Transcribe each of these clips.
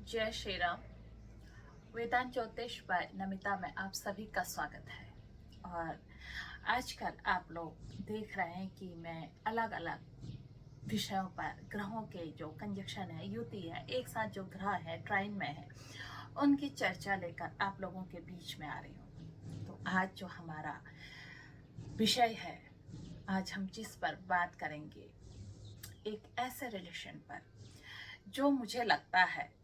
जय श्री राम। वेदांत ज्योतिष बाय नमिता में आप सभी का स्वागत है। और आजकल आप लोग देख रहे हैं कि मैं अलग अलग विषयों पर ग्रहों के जो कंजक्शन है, युति है, एक साथ जो ग्रह है ट्राइन में है, उनकी चर्चा लेकर आप लोगों के बीच में आ रही हूँ। तो आज जो हमारा विषय है, आज हम जिस पर बात करेंगे, एक ऐसे रिलेशन पर जो मुझे लगता है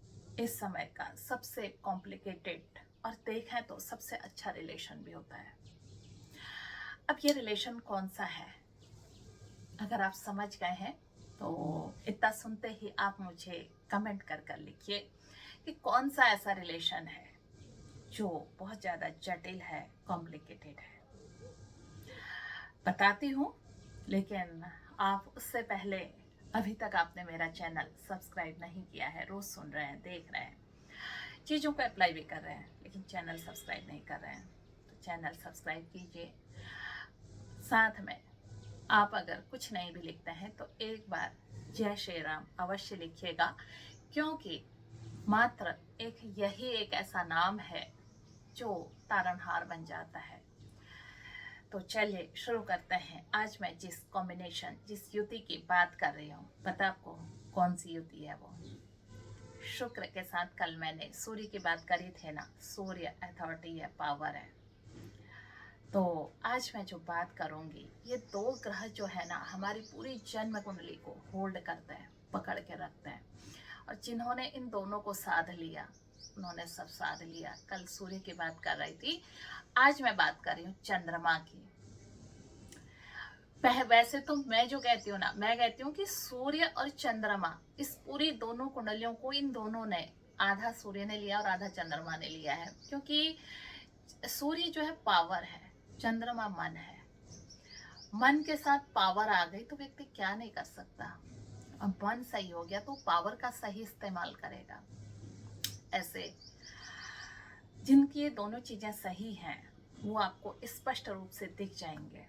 इस समय का सबसे कॉम्प्लिकेटेड और देखें तो सबसे अच्छा रिलेशन भी होता है। अब ये रिलेशन कौन सा है, अगर आप समझ गए हैं तो इतना सुनते ही आप मुझे कमेंट कर लिखिए कि कौन सा ऐसा रिलेशन है जो बहुत ज़्यादा जटिल है, कॉम्प्लिकेटेड है। बताती हूँ, लेकिन आप उससे पहले अभी तक आपने मेरा चैनल सब्सक्राइब नहीं किया है, रोज़ सुन रहे हैं, देख रहे हैं, चीज़ों को अप्लाई भी कर रहे हैं, लेकिन चैनल सब्सक्राइब नहीं कर रहे हैं, तो चैनल सब्सक्राइब कीजिए। साथ में आप अगर कुछ नहीं भी लिखते हैं तो एक बार जय श्री राम अवश्य लिखिएगा, क्योंकि मात्र यही एक ऐसा नाम है जो तारनहार बन जाता है। तो चलिए शुरू करते हैं। आज मैं जिस कॉम्बिनेशन, जिस युति की बात कर रही हूँ, पता आपको कौन सी युति है? वो शुक्र के साथ कल मैंने सूर्य की बात करी थी ना, सूर्य अथॉरिटी है, पावर है। तो आज मैं जो बात करूंगी, ये दो ग्रह जो है ना, हमारी पूरी जन्म कुंडली को होल्ड करते हैं, पकड़ के रखते हैं। और जिन्होंने इन दोनों को साध लिया, उन्होंने सब साध लिया। कल सूर्य की बात कर रही थी, आज मैं बात कर रही हूँ चंद्रमा की। वैसे तो मैं जो कहती हूँ ना, मैं कहती हूँ कि सूर्य और चंद्रमा, इस पूरी दोनों कुंडलियों को इन दोनों ने, आधा सूर्य ने लिया और आधा चंद्रमा ने लिया है। क्योंकि सूर्य जो है पावर है, चंद्रमा मन है। मन के साथ पावर आ गई तो व्यक्ति क्या नहीं कर सकता। अब मन सही हो गया तो पावर का सही इस्तेमाल करेगा। ऐसे जिनकी ये दोनों चीजें सही हैं, वो आपको स्पष्ट रूप से दिख जाएंगे।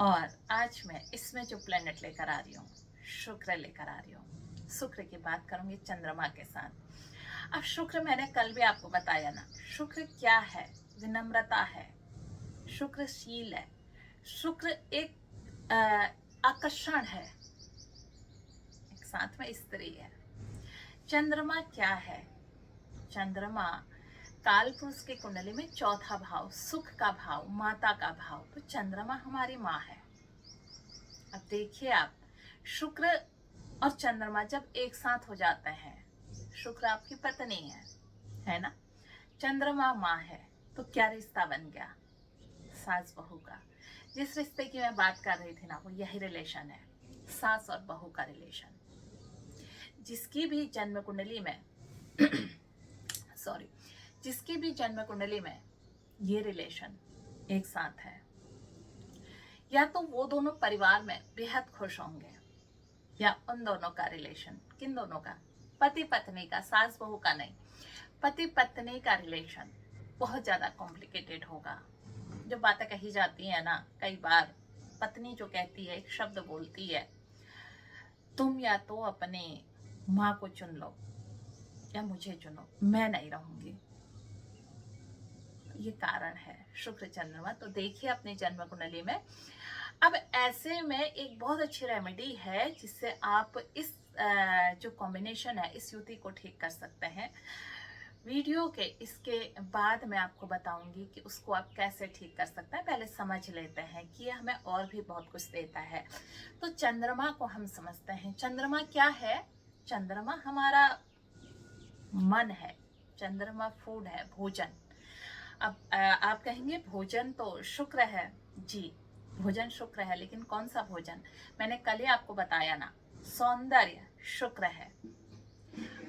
और आज मैं इसमें जो प्लेनेट लेकर आ रही हूँ, शुक्र लेकर आ रही हूँ। शुक्र की बात करूंगी चंद्रमा के साथ। अब शुक्र मैंने कल भी आपको बताया ना, शुक्र क्या है? विनम्रता है, शुक्रशील है, शुक्र एक आकर्षण है, एक साथ में स्त्री है। चंद्रमा क्या है? चंद्रमा काल पुरुष की कुंडली में चौथा भाव, सुख का भाव, माता का भाव। तो चंद्रमा हमारी माँ है। अब देखिए आप, शुक्र और चंद्रमा जब एक साथ हो जाते हैं, शुक्र आपकी पत्नी है ना, चंद्रमा माँ है, तो क्या रिश्ता बन गया? सास बहू का। जिस रिश्ते की मैं बात कर रही थी ना, वो यही रिलेशन है, सास और बहू का रिलेशन। जिसकी भी जन्म कुंडली में सॉरी, जिसकी भी जन्म कुंडली में ये रिलेशन एक साथ है, या तो वो दोनों परिवार में बेहद खुश होंगे, या उन दोनों का रिलेशन, किन दोनों का? पति पत्नी का, सास बहू का नहीं, पति पत्नी का रिलेशन बहुत ज्यादा कॉम्प्लिकेटेड होगा। जो बातें कही जाती है ना, कई बार पत्नी जो कहती है, एक शब्द बोलती है, तुम या तो अपने माँ को चुन लो या मुझे चुनो, मैं नहीं रहूंगी। ये कारण है शुक्र चंद्रमा। तो देखिए अपनी जन्म कुंडली में। अब ऐसे में एक बहुत अच्छी रेमेडी है जिससे आप इस जो कॉम्बिनेशन है, इस युति को ठीक कर सकते हैं। वीडियो के इसके बाद मैं आपको बताऊंगी कि उसको आप कैसे ठीक कर सकते हैं। पहले समझ लेते हैं कि ये हमें और भी बहुत कुछ देता है। तो चंद्रमा को हम समझते हैं। चंद्रमा क्या है? चंद्रमा हमारा मन है, चंद्रमा फूड है, भोजन। अब आप कहेंगे भोजन तो शुक्र है। जी, भोजन शुक्र है, लेकिन कौन सा भोजन? मैंने कल ही आपको बताया ना, सौंदर्य शुक्र है।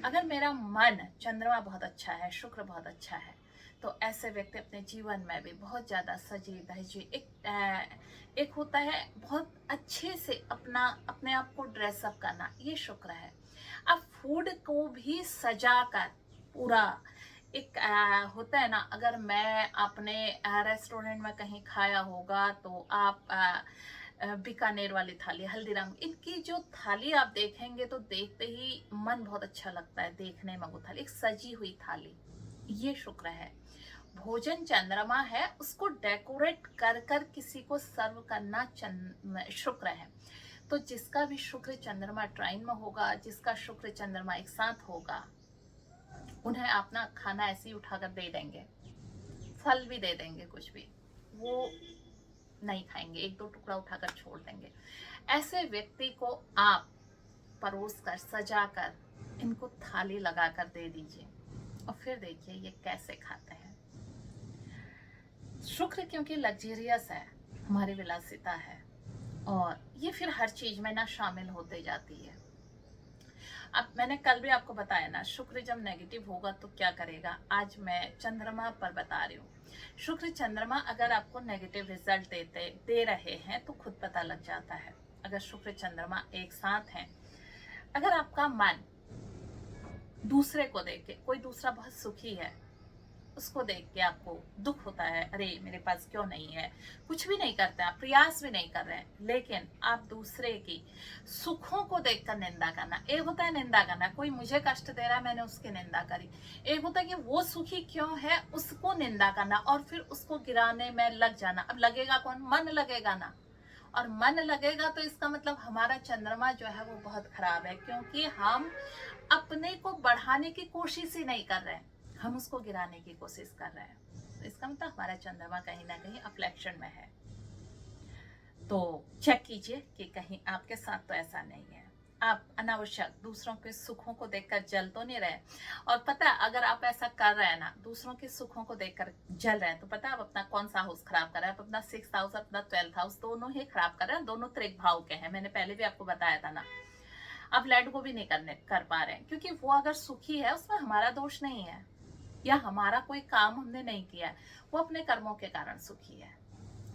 अगर मेरा मन, चंद्रमा बहुत अच्छा है, शुक्र बहुत अच्छा है, तो ऐसे व्यक्ति अपने जीवन में भी बहुत ज्यादा सजी धजी, एक होता है बहुत अच्छे से अपने आप को ड्रेसअप करना, ये शुक्र है। अब फूड को भी सजा कर पूरा एक होता है ना, अगर मैं अपने रेस्टोरेंट में कहीं खाया होगा तो आप बीकानेर वाली थाली, हल्दीराम, इनकी जो थाली आप देखेंगे तो देखते ही मन बहुत अच्छा लगता है देखने में। वो थाली एक सजी हुई थाली, ये शुक्र है। भोजन चंद्रमा है, उसको डेकोरेट कर कर किसी को सर्व करना शुक्र है। तो जिसका भी शुक्र चंद्रमा ट्राइन में होगा, जिसका शुक्र चंद्रमा एक साथ होगा, उन्हें अपना खाना ऐसे ही उठाकर दे देंगे, फल भी दे देंगे, कुछ भी वो नहीं खाएंगे, एक दो टुकड़ा उठाकर छोड़ देंगे। ऐसे व्यक्ति को आप परोस कर, सजा कर, इनको थाली लगाकर दे दीजिए और फिर देखिए ये कैसे खाते हैं। शुक्र क्योंकि लग्जरियस है, हमारी विलासिता है, और ये फिर हर चीज में ना शामिल होते जाती है। अब मैंने कल भी आपको बताया ना, शुक्र जब नेगेटिव होगा तो क्या करेगा। आज मैं चंद्रमा पर बता रही हूँ। शुक्र चंद्रमा अगर आपको नेगेटिव रिजल्ट दे रहे हैं तो खुद पता लग जाता है। अगर शुक्र चंद्रमा एक साथ हैं, अगर आपका मन दूसरे को देख के, कोई दूसरा बहुत सुखी है, उसको देख के आपको दुख होता है, अरे मेरे पास क्यों नहीं है, कुछ भी नहीं करते, आप प्रयास भी नहीं कर रहे हैं, लेकिन आप दूसरे की सुखों को देखकर निंदा करना। एक होता है निंदा करना, कोई मुझे कष्ट दे रहा है, मैंने उसकी निंदा करी। एक होता है कि वो सुखी क्यों है, उसको निंदा करना और फिर उसको गिराने में लग जाना। अब लगेगा कौन? मन लगेगा ना, और मन लगेगा तो इसका मतलब हमारा चंद्रमा जो है वो बहुत खराब है, क्योंकि हम अपने को बढ़ाने की कोशिश ही नहीं कर रहे हैं, हम उसको गिराने की कोशिश कर रहे हैं। तो इसका मतलब हमारा चंद्रमा कहीं ना कहीं अफ्लेक्शन में है। तो चेक कीजिए कि कहीं आपके साथ तो ऐसा नहीं है, आप अनावश्यक दूसरों के सुखों को देखकर जल तो नहीं रहे। और पता है, अगर आप ऐसा कर रहे हैं ना, दूसरों के सुखों को देखकर जल रहे हैं, तो पता है आप अपना कौन सा हाउस खराब कर रहे हैं। आप अपना 6th हाउस, अपना 12th हाउस दोनों ही खराब कर रहे हैं। दोनों त्रिक भाव के हैं, मैंने पहले भी आपको बताया था ना। आप लेट गो भी नहीं कर पा रहे हैं, क्योंकि वो अगर सुखी है उसमें हमारा दोष नहीं है, या हमारा कोई काम हमने नहीं किया है, वो अपने कर्मों के कारण सुखी है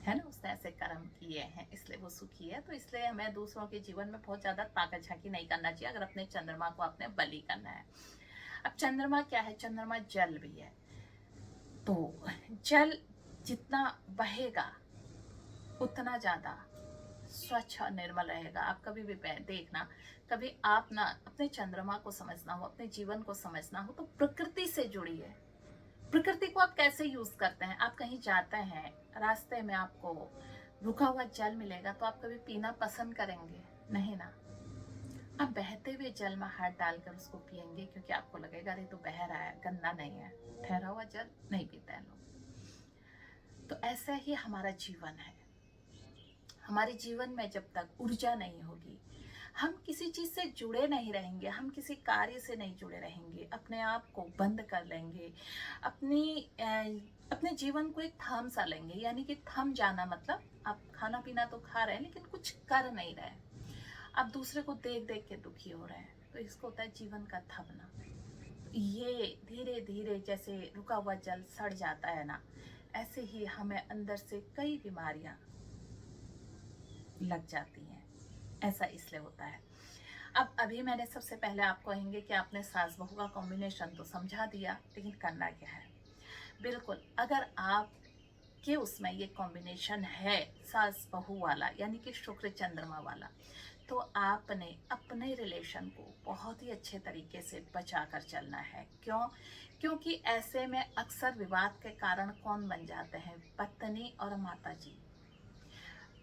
ना, उसने ऐसे कर्म किए हैं इसलिए वो सुखी है। तो इसलिए हमें दूसरों के जीवन में बहुत ज्यादा ताकत झांकी नहीं करना चाहिए अगर अपने चंद्रमा को आपने बलि करना है। अब चंद्रमा क्या है? चंद्रमा जल भी है। तो जल जितना बहेगा उतना ज्यादा स्वच्छ और निर्मल रहेगा। आप कभी भी देखना, कभी आप ना अपने चंद्रमा को समझना हो, अपने जीवन को समझना हो, तो प्रकृति से जुड़िए। प्रकृति को आप कैसे यूज करते हैं? आप कहीं जाते हैं, रास्ते में आपको रुका हुआ जल मिलेगा तो आप कभी पीना पसंद करेंगे? नहीं ना। आप बहते हुए जल में हाथ डालकर उसको पिएंगे, क्योंकि आपको लगेगा अरे तो बह रहा है, गंदा नहीं है। ठहरा हुआ जल नहीं पीते हैं लोग। तो ऐसा ही हमारा जीवन है। हमारे जीवन में जब तक ऊर्जा नहीं होगी, हम किसी चीज से जुड़े नहीं रहेंगे, हम किसी कार्य से नहीं जुड़े रहेंगे, अपने आप को बंद कर लेंगे, अपने जीवन को एक थम सा लेंगे। यानी कि थम जाना मतलब आप खाना पीना तो खा रहे हैं लेकिन कुछ कर नहीं रहे, आप दूसरे को देख देख के दुखी हो रहे हैं, तो इसको होता है जीवन का थमना। ये धीरे धीरे जैसे रुका हुआ जल सड़ जाता है ना, ऐसे ही हमें अंदर से कई बीमारियां लग जाती हैं। ऐसा इसलिए होता है। अब अभी मैंने सबसे पहले आपको कहेंगे कि आपने सास बहू का कॉम्बिनेशन तो समझा दिया, लेकिन करना क्या है? बिल्कुल, अगर आप के उसमें ये कॉम्बिनेशन है सास बहू वाला, यानी कि शुक्र चंद्रमा वाला, तो आपने अपने रिलेशन को बहुत ही अच्छे तरीके से बचा कर चलना है। क्यों? क्योंकि ऐसे में अक्सर विवाद के कारण कौन बन जाते हैं? पत्नी और माता जी।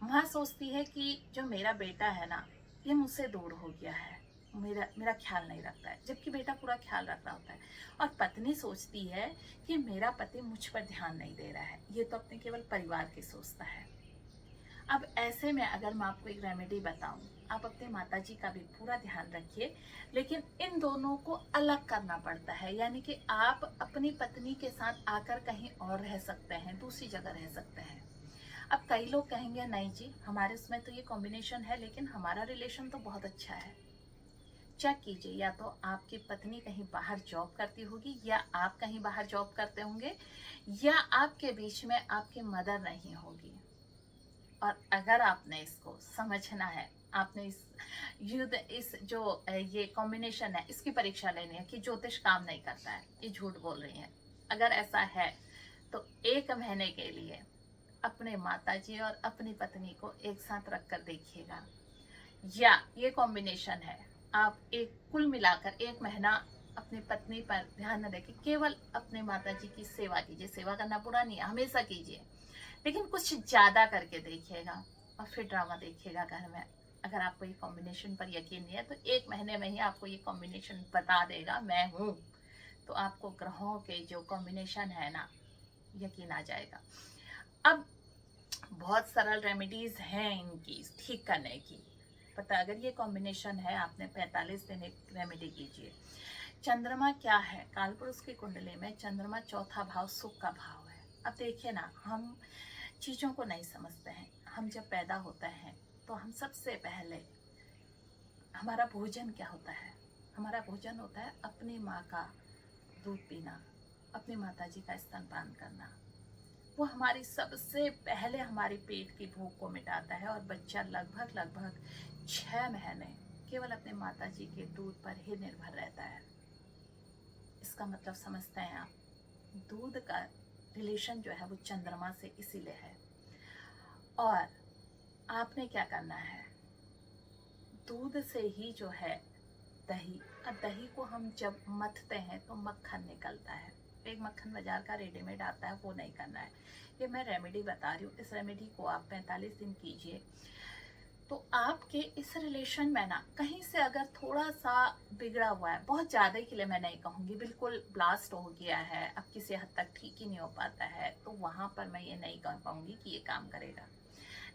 माँ सोचती है कि जो मेरा बेटा है ना, ये मुझसे दूर हो गया है, मेरा ख्याल नहीं रखता है, जबकि बेटा पूरा ख्याल रख रहा होता है। और पत्नी सोचती है कि मेरा पति मुझ पर ध्यान नहीं दे रहा है, ये तो अपने केवल परिवार की सोचता है। अब ऐसे में अगर मैं आपको एक रेमेडी बताऊं, आप अपने माता जी का भी पूरा ध्यान रखिए, लेकिन इन दोनों को अलग करना पड़ता है। यानी कि आप अपनी पत्नी के साथ आकर कहीं और रह सकते हैं, दूसरी जगह रह सकते हैं। अब कई लोग कहेंगे नहीं जी, हमारे उसमें तो ये कॉम्बिनेशन है लेकिन हमारा रिलेशन तो बहुत अच्छा है। चेक कीजिए, या तो आपकी पत्नी कहीं बाहर जॉब करती होगी, या आप कहीं बाहर जॉब करते होंगे, या आपके बीच में आपकी मदर नहीं होगी। और अगर आपने इसको समझना है, आपने इस जो ये कॉम्बिनेशन है इसकी परीक्षा लेनी है कि ज्योतिष काम नहीं करता है, ये झूठ बोल रही है। अगर ऐसा है तो 1 महीने के लिए अपने माताजी और अपनी पत्नी को एक साथ रख कर देखिएगा, या ये कॉम्बिनेशन है, आप एक कुल मिलाकर 1 महीना अपनी पत्नी पर ध्यान न देके केवल अपने माताजी की सेवा कीजिए। सेवा करना बुरा नहीं है, हमेशा कीजिए, लेकिन कुछ ज्यादा करके देखिएगा और फिर ड्रामा देखिएगा घर में। अगर आपको ये कॉम्बिनेशन पर यकीन नहीं है तो 1 महीने में ही आपको ये कॉम्बिनेशन बता देगा मैं हूँ, तो आपको ग्रहों के जो कॉम्बिनेशन है ना, यकीन आ जाएगा। अब बहुत सरल रेमेडीज हैं इनकी ठीक करने की। पता अगर ये कॉम्बिनेशन है, आपने 45 दिन एक रेमेडी कीजिए। चंद्रमा क्या है, कालपुरुष की कुंडली में चंद्रमा चौथा भाव सुख का भाव है। अब देखिए ना, हम चीज़ों को नहीं समझते हैं। हम जब पैदा होते हैं तो हम सबसे पहले हमारा भोजन क्या होता है? हमारा भोजन होता है अपनी माँ का दूध पीना, अपनी माताजी का स्तनपान करना। वो हमारी सबसे पहले हमारी पेट की भूख को मिटाता है और बच्चा लगभग 6 महीने केवल अपने माताजी के दूध पर ही निर्भर रहता है। इसका मतलब समझते हैं आप? दूध का रिलेशन जो है वो चंद्रमा से इसीलिए है। और आपने क्या करना है, दूध से ही जो है दही, अब दही को हम जब मथते हैं तो मक्खन निकलता है। एक मक्खन बाजार का रेडीमेड आता है, वो नहीं करना है। ये मैं रेमेडी बता रही हूँ, इस रेमेडी को आप 45 दिन कीजिए तो आपके इस रिलेशन में ना कहीं से अगर थोड़ा सा बिगड़ा हुआ है, बहुत ज़्यादा के लिए मैं नहीं कहूँगी, बिल्कुल ब्लास्ट हो गया है, अब किसी हद तक ठीक ही नहीं हो पाता है, तो वहाँ पर मैं ये नहीं कह पाऊँगी कि ये काम करेगा।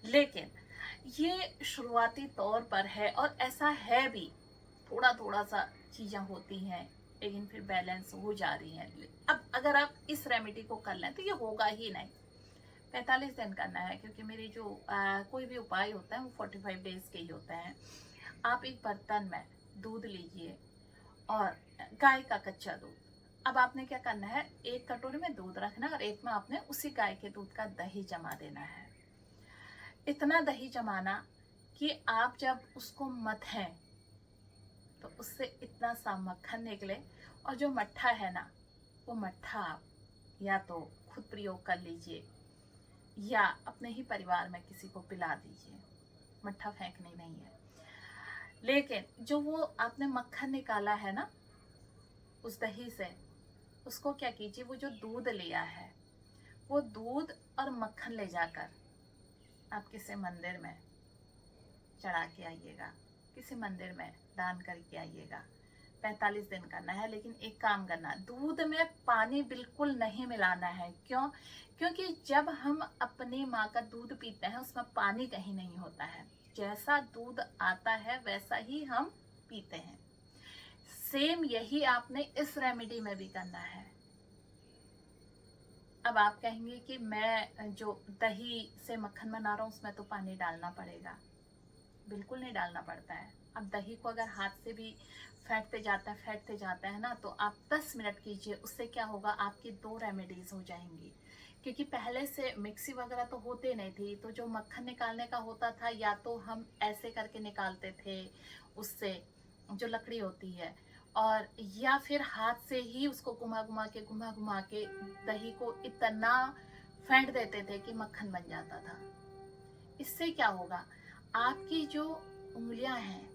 लेकिन ये शुरुआती तौर पर है और ऐसा है भी, थोड़ा थोड़ा सा चीज़ें होती हैं लेकिन फिर बैलेंस हो जा रही हैं। अब अगर आप इस रेमेडी को कर लें तो ये होगा ही नहीं। 45 दिन करना है, क्योंकि मेरे जो कोई भी उपाय होता है वो 45 डेज के ही होते हैं। आप एक बर्तन में दूध लीजिए और गाय का कच्चा दूध। अब आपने क्या करना है, एक कटोरी में दूध रखना और एक में आपने उसी गाय के दूध का दही जमा देना है। इतना दही जमाना कि आप जब उसको मथें तो उससे इतना सा मक्खन निकले, और जो मट्ठा है ना, वो मट्ठा आप या तो खुद प्रयोग कर लीजिए या अपने ही परिवार में किसी को पिला दीजिए। मट्ठा फेंकनी नहीं है। लेकिन जो वो आपने मक्खन निकाला है ना उस दही से, उसको क्या कीजिए, वो जो दूध लिया है वो दूध और मक्खन ले जाकर आप किसी मंदिर में चढ़ा के आइएगा, किसी मंदिर में दान करके आइएगा। 45 दिन करना है, लेकिन एक काम करना, दूध में पानी बिल्कुल नहीं मिलाना है। क्यों? क्योंकि जब हम अपनी माँ का दूध पीते हैं उसमें पानी कहीं नहीं होता है। जैसा दूध आता है वैसा ही हम पीते हैं। सेम यही आपने इस रेमेडी में भी करना है। अब आप कहेंगे कि मैं जो दही से मक्खन बना रहा हूँ उसमें तो पानी डालना पड़ेगा। बिल्कुल नहीं डालना पड़ता है। अब दही को अगर हाथ से भी फेंटते जाता है ना, तो आप 10 मिनट कीजिए। उससे क्या होगा, आपकी 2 रेमेडीज हो जाएंगी। क्योंकि पहले से मिक्सी वगैरह तो होते नहीं थी, तो जो मक्खन निकालने का होता था या तो हम ऐसे करके निकालते थे उससे जो लकड़ी होती है, और या फिर हाथ से ही उसको घुमा घुमा के दही को इतना फेंट देते थे कि मक्खन बन जाता था। इससे क्या होगा, आपकी जो उंगलियां हैं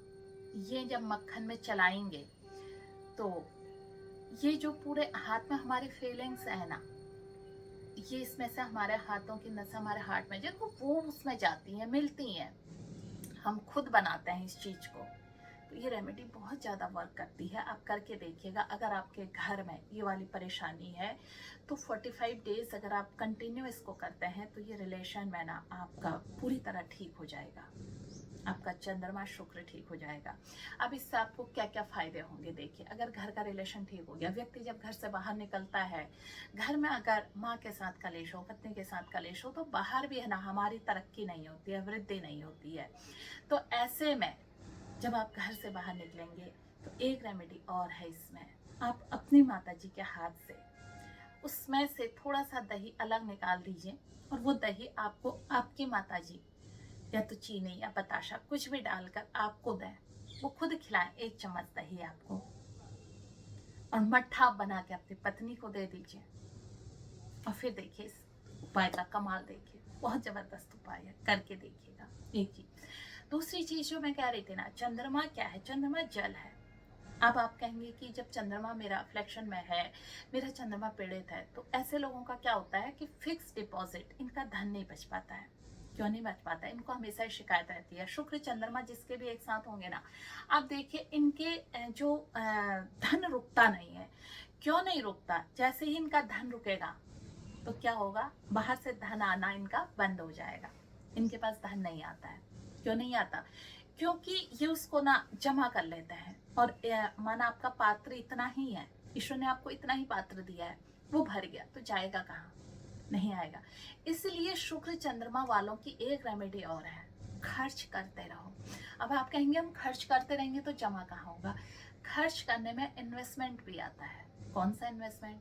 ये जब मक्खन में चलाएंगे तो ये जो पूरे हाथ में हमारी फीलिंग्स है ना, ये इसमें से हमारे हाथों की नस हमारे हार्ट में जो वो उसमें जाती हैं, मिलती हैं। हम खुद बनाते हैं इस चीज को। तो ये रेमेडी बहुत ज़्यादा वर्क करती है, आप करके देखिएगा। अगर आपके घर में ये वाली परेशानी है तो 45 डेज अगर आप कंटिन्यू इसको करते हैं तो ये रिलेशन में ना आपका पूरी तरह ठीक हो जाएगा, आपका चंद्रमा शुक्र ठीक हो जाएगा। अब इससे आपको क्या क्या फायदे होंगे देखिए। अगर घर का रिलेशन ठीक हो गया, व्यक्ति जब घर से बाहर निकलता है, घर में अगर माँ के साथ कलेश हो, पत्नी के साथ कलेश हो, तो बाहर भी है ना हमारी तरक्की नहीं होती है, वृद्धि नहीं होती है। तो ऐसे में जब आप घर से बाहर निकलेंगे तो एक रेमेडी और है इसमें, आप अपनी माताजी के हाथ से उसमें से थोड़ा सा दही अलग निकाल दीजिए और वो दही आपको आपकी माताजी या तो चीनी या बताशा कुछ भी डालकर आपको दें, वो खुद खिलाएं। 1 चम्मच दही आपको, और मट्ठा बना के अपनी पत्नी को दे दीजिए। और फिर देखिए उपाय का कमाल देखिए, बहुत जबरदस्त उपाय है, करके देखिएगा। एक चीज, दूसरी चीज जो मैं कह रही थी ना, चंद्रमा क्या है? चंद्रमा जल है। अब आप कहेंगे कि जब चंद्रमा मेरा फ्लेक्शन में है, मेरा चंद्रमा पीड़ित है, तो ऐसे लोगों का क्या होता है कि फिक्स डिपॉजिट, इनका धन नहीं बच पाता है। क्यों नहीं बच पाता है? इनको हमेशा शिकायत रहती है। शुक्र चंद्रमा जिसके भी एक साथ होंगे ना, आप देखिए इनके जो धन रुकता नहीं है। क्यों नहीं रुकता? जैसे ही इनका धन रुकेगा तो क्या होगा? बाहर से धन आना इनका बंद हो जाएगा, इनके पास धन नहीं आता है। क्यों नहीं आता? क्योंकि ये उसको ना जमा कर लेते हैं, और माना आपका पात्र इतना ही है, ईश्वर ने आपको इतना ही पात्र दिया है, वो भर गया तो जाएगा कहाँ? नहीं आएगा। इसलिए शुक्र चंद्रमा वालों की एक रेमेडी और है, खर्च करते रहो। अब आप कहेंगे हम खर्च करते रहेंगे तो जमा कहाँ होगा? खर्च करने में इन्वेस्टमेंट भी आता है। कौन सा इन्वेस्टमेंट?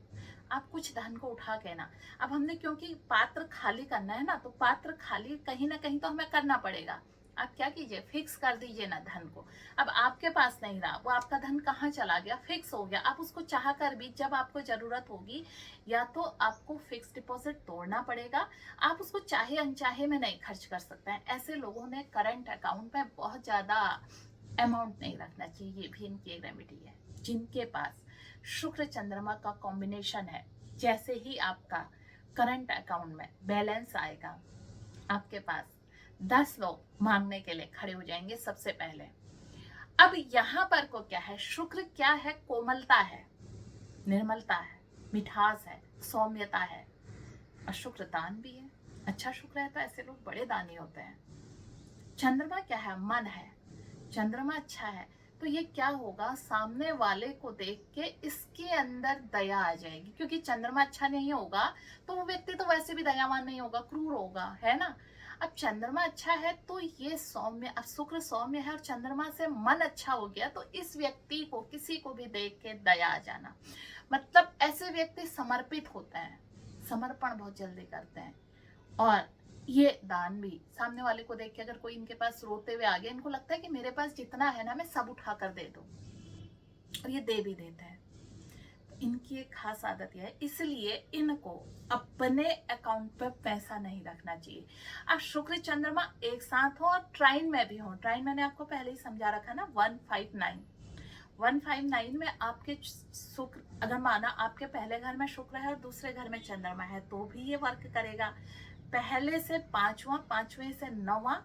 आप कुछ धन को उठा के ना, अब हमने क्योंकि पात्र खाली करना है ना, तो पात्र खाली कहीं ना कहीं तो हमें करना पड़ेगा। आप क्या कीजिए, फिक्स कर दीजिए ना धन को। अब आपके पास नहीं रहा, वो आपका धन कहाँ चला गया? फिक्स हो गया। आप उसको चाह कर भी जब आपको जरूरत होगी, या तो आपको फिक्स डिपॉजिट तोड़ना पड़ेगा, आप उसको चाहे अनचाहे में नहीं खर्च कर सकते हैं। ऐसे लोगों ने करंट अकाउंट में बहुत ज्यादा अमाउंट नहीं रखना चाहिए, ये भी इनकी एक रेमेडी है। जिनके पास शुक्र चंद्रमा का कॉम्बिनेशन है, जैसे ही आपका करंट अकाउंट में बैलेंस आएगा, आपके पास 10 लोग मांगने के लिए खड़े हो जाएंगे सबसे पहले। अब यहाँ पर को क्या है? शुक्र क्या है? कोमलता है, निर्मलता है, मिठास है, सौम्यता है, और शुक्र दान भी है। अच्छा शुक्र है तो ऐसे लोग बड़े दानी होते हैं। चंद्रमा क्या है? मन है। चंद्रमा अच्छा है तो ये क्या होगा? सामने वाले को देख के इसके अंदर दया आ जाएगी, क्योंकि चंद्रमा अच्छा नहीं होगा तो वो व्यक्ति तो वैसे भी दयावान नहीं होगा, क्रूर होगा, है ना। अब चंद्रमा अच्छा है तो ये सौम्य, अब शुक्र सौम्य है और चंद्रमा से मन अच्छा हो गया, तो इस व्यक्ति को किसी को भी देख के दया आ जाना। मतलब ऐसे व्यक्ति समर्पित होते हैं, समर्पण बहुत जल्दी करते हैं। और ये दान भी, सामने वाले को देख के अगर कोई इनके पास रोते हुए आ गया, इनको लगता है कि मेरे पास जितना है ना मैं सब उठा कर दे दूं, और ये दे भी देते हैं। इनकी एक खास आदत यह है, इसलिए इनको अपने अकाउंट पर पैसा नहीं रखना चाहिए। अब शुक्र चंद्रमा एक साथ हो और ट्राइन में भी हो, ट्राइन मैंने आपको पहले ही समझा रखा ना, 159 में आपके शुक्र, अगर माना आपके पहले घर में शुक्र है और दूसरे घर में चंद्रमा है, तो भी ये वर्क करेगा। पहले से पांचवा, पांचवें से नौवां,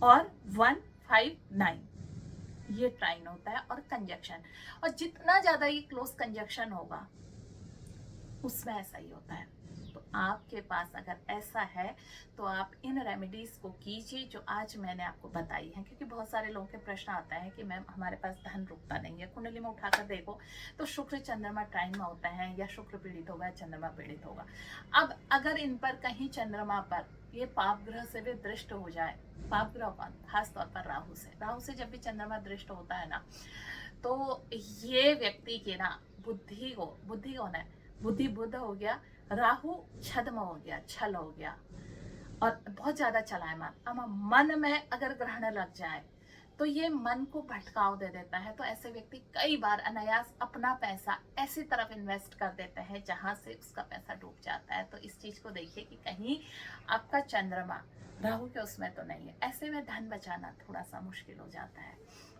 और 159 ये ट्राइन होता है, और कंजक्शन, और जितना ज्यादा ये क्लोज कंजक्शन होगा उसमें ऐसा ही होता है। तो आपके पास अगर ऐसा है तो आप इन रेमेडीज को कीजिए जो आज मैंने आपको बताई है, क्योंकि बहुत सारे लोगों के प्रश्न आता है कि मैम हमारे पास धन रुकता नहीं है। कुंडली में उठाकर देखो तो शुक्र चंद्रमा टाइम में होता है, या शुक्र पीड़ित होगा, चंद्रमा पीड़ित होगा। अब अगर इन पर कहीं चंद्रमा पर ये पाप ग्रह से भी दृष्ट हो जाए, पाप ग्रह कौन? खास तौर पर राहु से जब भी चंद्रमा दृष्ट होता है ना, तो ये व्यक्ति की ना बुद्धि कौन है? बुद्धि बुध हो गया, राहु छद्म हो गया, छल हो गया, और बहुत ज्यादा चलायमान। अब मन में अगर ग्रहण लग जाए तो ये मन को भटकाव दे देता है। तो ऐसे व्यक्ति कई बार अनायास अपना पैसा ऐसी तरफ इन्वेस्ट कर देते हैं जहां से उसका पैसा डूब जाता है। तो इस चीज को देखिए कि कहीं आपका चंद्रमा राहु के उसमें तो नहीं है। ऐसे में धन बचाना थोड़ा सा मुश्किल हो जाता है।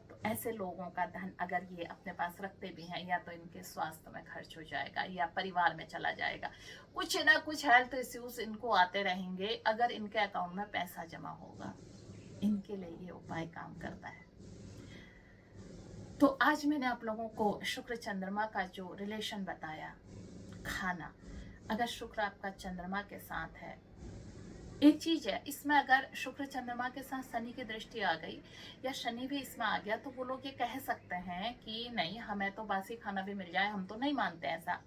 तो ऐसे लोगों का धन अगर ये अपने पास रखते भी हैं, या तो इनके स्वास्थ्य में खर्च हो जाएगा, या परिवार में चला जाएगा, कुछ ना कुछ हेल्थ इश्यूज इनको आते रहेंगे अगर इनके अकाउंट में पैसा जमा होगा। इनके लिए ये उपाय काम करता है। तो आज मैंने आप लोगों को शुक्र चंद्रमा का जो रिलेशन बताया, खाना, अगर शुक्र आपका चंद्रमा के साथ है, एक चीज है इसमें, अगर शुक्र चंद्रमा के साथ शनि की दृष्टि आ गई या शनि भी इसमें आ गया, तो वो लोग ये कह सकते हैं कि नहीं हमें तो बासी खाना भी मिल जाए, हम तो नहीं मानते ऐसा।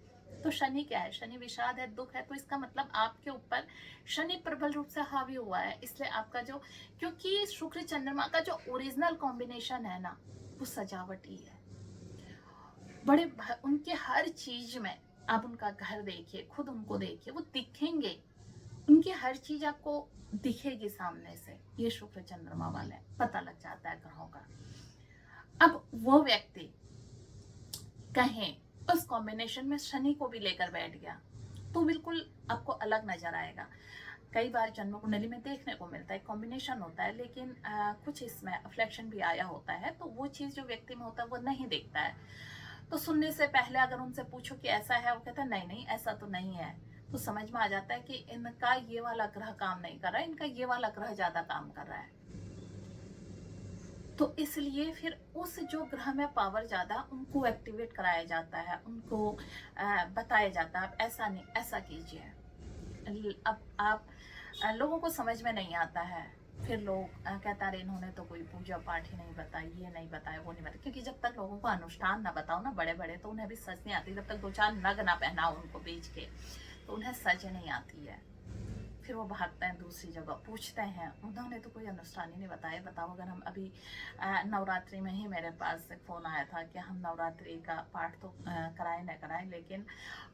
तो शनि क्या है? शनि विषाद है, दुख है। तो इसका मतलब आपके ऊपर शनि प्रबल रूप से हावी हुआ है, इसलिए आपका जो, क्योंकि शुक्र चंद्रमा का जो ओरिजिनल कॉम्बिनेशन है ना, वो सजावटी है। बड़े उनके हर चीज में, आप उनका घर देखिए, खुद उनको देखिए, वो दिखेंगे, उनकी हर चीज आपको दिखेगी सामने से। ये शुक्र चंद्रमा वाले पता लग जाता है ग्रहों का। अब वो व्यक्ति कहें उस कॉम्बिनेशन में शनि को भी लेकर बैठ गया, तो बिल्कुल आपको अलग नजर आएगा। कई बार जन्म कुंडली में देखने को मिलता है, कॉम्बिनेशन होता है, लेकिन कुछ इसमें अफ्लेक्शन भी आया होता है, तो वो चीज़ जो व्यक्ति में होता है वो नहीं देखता है। तो सुनने से पहले अगर उनसे पूछो कि ऐसा है, वो कहता है नहीं नहीं ऐसा तो नहीं है। तो समझ में आ जाता है कि इनका ये वाला ग्रह काम नहीं कर रहा है, इनका ये वाला ग्रह ज्यादा काम कर रहा है। तो इसलिए फिर उस जो ग्रह में पावर ज्यादा, उनको एक्टिवेट कराया जाता है, उनको बताया जाता है आप ऐसा नहीं ऐसा कीजिए। अब आप लोगों को समझ में नहीं आता है, फिर लोग कहता रहे इन्होंने तो कोई पूजा पाठ ही नहीं बताई, ये नहीं बताया, वो नहीं बताया। क्योंकि जब तक लोगों को अनुष्ठान ना बताओ ना बड़े बड़े, तो उन्हें भी सच नहीं आती। जब तक 2-4 नग ना पहनाओ उनको बेच के, तो उन्हें सच नहीं आती है। फिर वो भागते हैं दूसरी जगह, पूछते हैं उन्होंने तो कोई अनुष्ठान ही नहीं बताया, बताओ। अगर हम अभी नवरात्रि में ही मेरे पास एक फ़ोन आया था कि हम नवरात्रि का पाठ तो कराए न कराए, लेकिन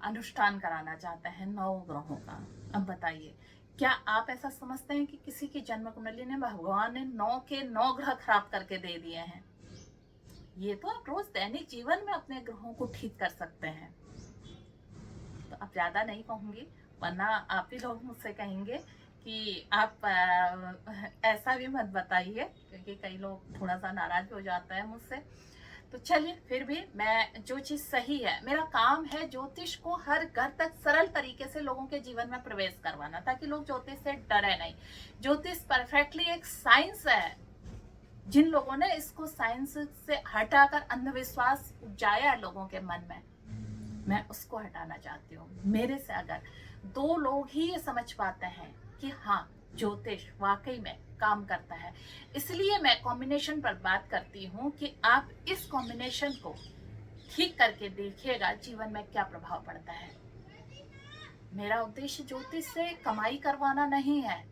अनुष्ठान कराना चाहते हैं 9 ग्रहों का। अब बताइए, क्या आप ऐसा समझते हैं कि किसी की जन्म कुंडली ने भगवान ने 9 के 9 ग्रह खराब करके दे दिए हैं? ये तो आप रोज दैनिक जीवन में अपने ग्रहों को ठीक कर सकते हैं। तो अब ज्यादा नहीं कहूंगी, वरना आप ही लोग मुझसे कहेंगे कि आप ऐसा भी मत बताइए, क्योंकि कई लोग थोड़ा सा नाराज भी हो जाता है मुझसे। तो चलिए, फिर भी मैं जो चीज सही है, मेरा काम है ज्योतिष को हर घर तक सरल तरीके से लोगों के जीवन में प्रवेश करवाना, ताकि लोग ज्योतिष से डरे नहीं। ज्योतिष परफेक्टली एक साइंस है। जिन लोगों ने इसको साइंस से हटाकर अंधविश्वास उपजाया है लोगों के मन में, मैं उसको हटाना चाहती हूँ। मेरे से अगर 2 लोग ही ये समझ पाते हैं कि हाँ ज्योतिष वाकई में काम करता है, इसलिए मैं कॉम्बिनेशन पर बात करती हूँ कि आप इस कॉम्बिनेशन को ठीक करके देखिएगा जीवन में क्या प्रभाव पड़ता है। मेरा उद्देश्य ज्योतिष से कमाई करवाना नहीं है,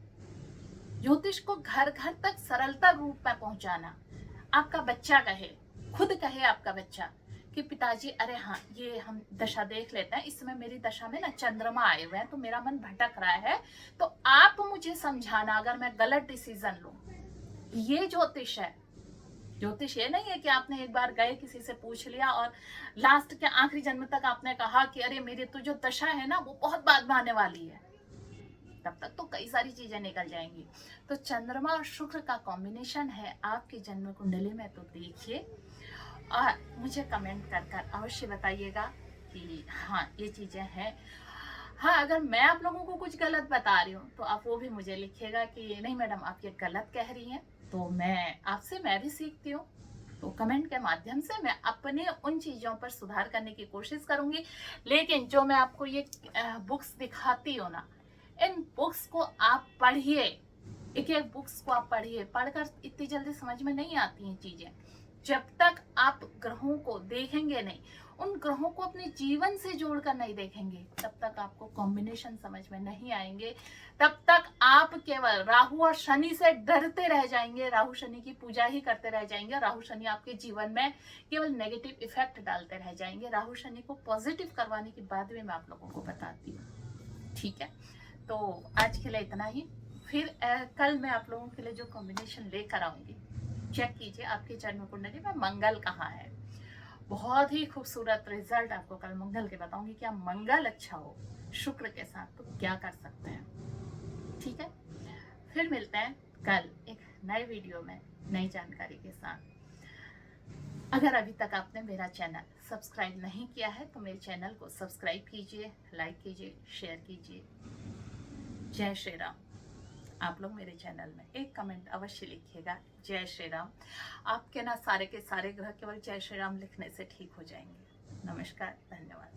ज्योतिष को घर घर तक सरलता रूप में पहुंचाना। आपका बच्चा कहे, खुद कहे आपका बच्चा कि पिताजी अरे हाँ ये हम दशा देख लेते हैं, इसमें मेरी दशा में ना चंद्रमा आए हुए हैं तो मेरा मन भटक रहा है, तो आप मुझे समझाना अगर मैं गलत डिसीजन लूं। ये ज्योतिष है। ज्योतिष ये नहीं है कि आपने एक बार गए किसी से पूछ लिया और लास्ट के आखिरी जन्म तक आपने कहा कि अरे मेरी तो जो दशा है ना वो बहुत बाद में आने वाली है। तब तक तो कई सारी चीजें निकल जाएंगी। तो चंद्रमा और शुक्र का कॉम्बिनेशन है आपकी जन्म कुंडली में, तो देखिए और मुझे कमेंट कर कर अवश्य बताइएगा कि हाँ ये चीजें हैं। हाँ, अगर मैं आप लोगों को कुछ गलत बता रही हूँ तो आप वो भी मुझे लिखिएगा कि नहीं मैडम आप ये गलत कह रही हैं, तो मैं भी सीखती हूँ। तो कमेंट के माध्यम से मैं अपने उन चीजों पर सुधार करने की कोशिश करूंगी। लेकिन जो मैं आपको ये बुक्स दिखाती हूँ ना, इन बुक्स को आप पढ़िए, एक एक बुक्स को आप पढ़िए। पढ़कर इतनी जल्दी समझ में नहीं आती हैं चीजें। जब तक आप ग्रहों को देखेंगे नहीं, उन ग्रहों को अपने जीवन से जोड़कर नहीं देखेंगे, तब तक आपको कॉम्बिनेशन समझ में नहीं आएंगे। तब तक आप केवल राहु और शनि से डरते रह जाएंगे, राहु शनि की पूजा ही करते रह जाएंगे। राहु शनि आपके जीवन में केवल नेगेटिव इफेक्ट डालते रह जाएंगे। राहु शनि को पॉजिटिव करवाने के बाद भी मैं आप लोगों को बताती हूँ, ठीक है। तो आज के लिए इतना ही। फिर कल मैं आप लोगों के लिए जो कॉम्बिनेशन लेकर आऊंगी, चेक कीजिए आपकी जन्म कुंडली में मंगल कहाँ है। बहुत ही खूबसूरत रिजल्ट आपको कल मंगल के बताऊंगी। क्या मंगल अच्छा हो शुक्र के साथ तो क्या कर सकते हैं, ठीक है। फिर मिलते हैं कल एक नए वीडियो में नई जानकारी के साथ। अगर अभी तक आपने मेरा चैनल सब्सक्राइब नहीं किया है तो मेरे चैनल को सब्सक्राइब कीजिए, लाइक कीजिए, शेयर कीजिए। जय श्री राम। आप लोग मेरे चैनल में एक कमेंट अवश्य लिखिएगा, जय श्री राम। आपके ना सारे के सारे ग्रह केवल जय श्री राम लिखने से ठीक हो जाएंगे। नमस्कार, धन्यवाद।